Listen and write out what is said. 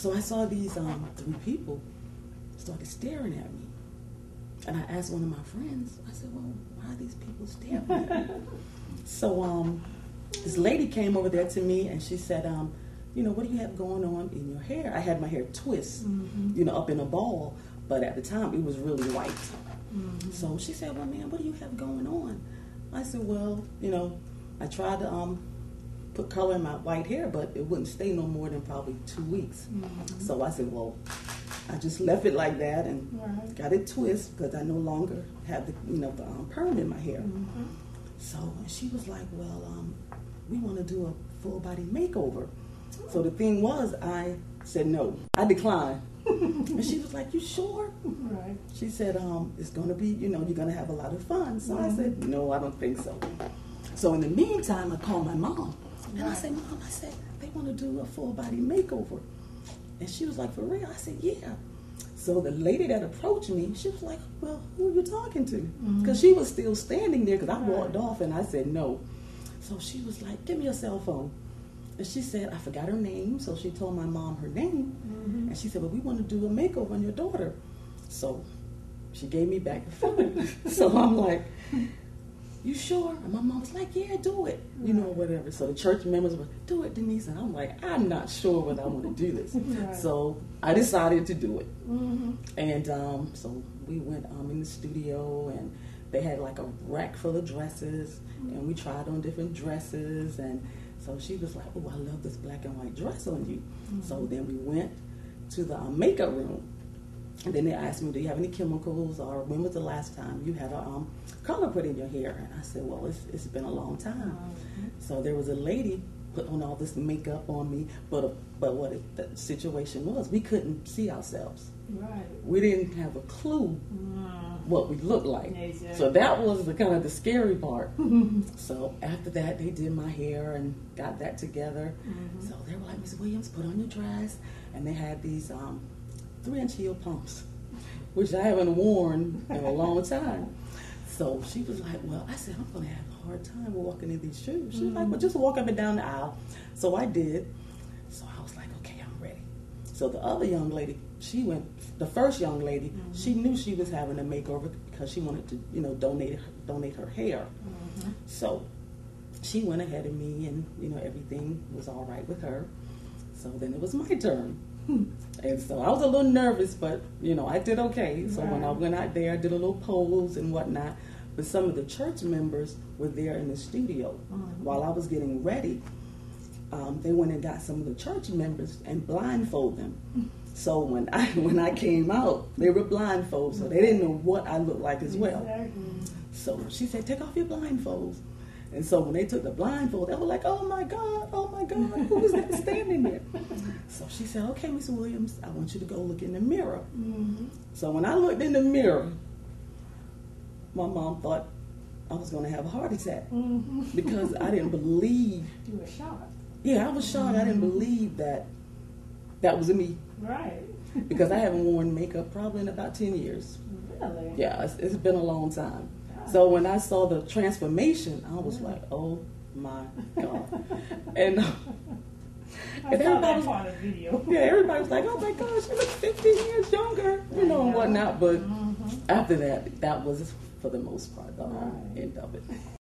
So I saw these 3 people started staring at me. And I asked one of my friends, I said, well, why are these people staring at me? So this lady came over there to me and she said, you know, what do you have going on in your hair? I had my hair twist, you know, up in a ball, but at the time it was really white. So she said, well, man, what do you have going on? I said, well, you know, I tried to put color in my white hair, but it wouldn't stay no more than probably 2 weeks. So I said, well, I just left it like that and got it twist because I no longer have the, you know, the perm in my hair. So she was like, well, we want to do a full body makeover. So the thing was, I said no. I declined. And she was like, you sure? Right. She said, it's going to be, you know, you're going to have a lot of fun. So I said, no, I don't think so. So in the meantime, I called my mom. And I said, Mom, I said, they want to do a full body makeover. And she was like, for real? I said, yeah. So the lady that approached me, she was like, well, who are you talking to? Because she was still standing there because I walked off and I said no. So she was like, give me your cell phone. And she said, I forgot her name. So she told my mom her name. And she said, well, we want to do a makeover on your daughter. So she gave me back the phone. So I'm like, you sure? And my mom was like, yeah, do it. You know, whatever. So the church members were, do it, Denise. And I'm like, I'm not sure whether I want to do this. So I decided to do it. And so we went in the studio and they had like a rack full of dresses and we tried on different dresses. And so she was like, oh, I love this black and white dress on you. So then we went to the makeup room. And then they asked me, do you have any chemicals or when was the last time you had a color put in your hair? And I said, well, it's been a long time. So there was a lady put on all this makeup on me, but what the situation was, we couldn't see ourselves. We didn't have a clue what we looked like. So that was the kind of the scary part. So after that, they did my hair and got that together. So they were like, Miss Williams, put on your dress. And they had these 3-inch heel pumps, which I haven't worn in a long time. So she was like, well, I said, I'm going to have a hard time walking in these shoes. She was like, well, just walk up and down the aisle. So I did. So I was like, okay, I'm ready. So the other young lady, she went, the first young lady, she knew she was having a makeover because she wanted to, you know, donate her hair. So she went ahead of me and, you know, everything was all right with her. So then it was my turn. And so I was a little nervous, but, you know, I did okay. So when I went out there, I did a little pose and whatnot. But some of the church members were there in the studio. While I was getting ready, they went and got some of the church members and blindfolded them. So when I came out, they were blindfolded, so they didn't know what I looked like as well. So she said, take off your blindfolds. And so when they took the blindfold, they were like, oh my God, who is that standing there? So she said, okay, Miss Williams, I want you to go look in the mirror. So when I looked in the mirror, my mom thought I was going to have a heart attack because I didn't believe. You were shocked. Yeah, I was shocked. I didn't believe that was me. Right. Because I haven't worn makeup probably in about 10 years. Really? Yeah, it's been a long time. So when I saw the transformation, I was like, oh my God. And everybody was, part of the video. Yeah, everybody was like, oh my gosh, you look 15 years younger, you know, and whatnot. But after that, that was, for the most part, the end of it.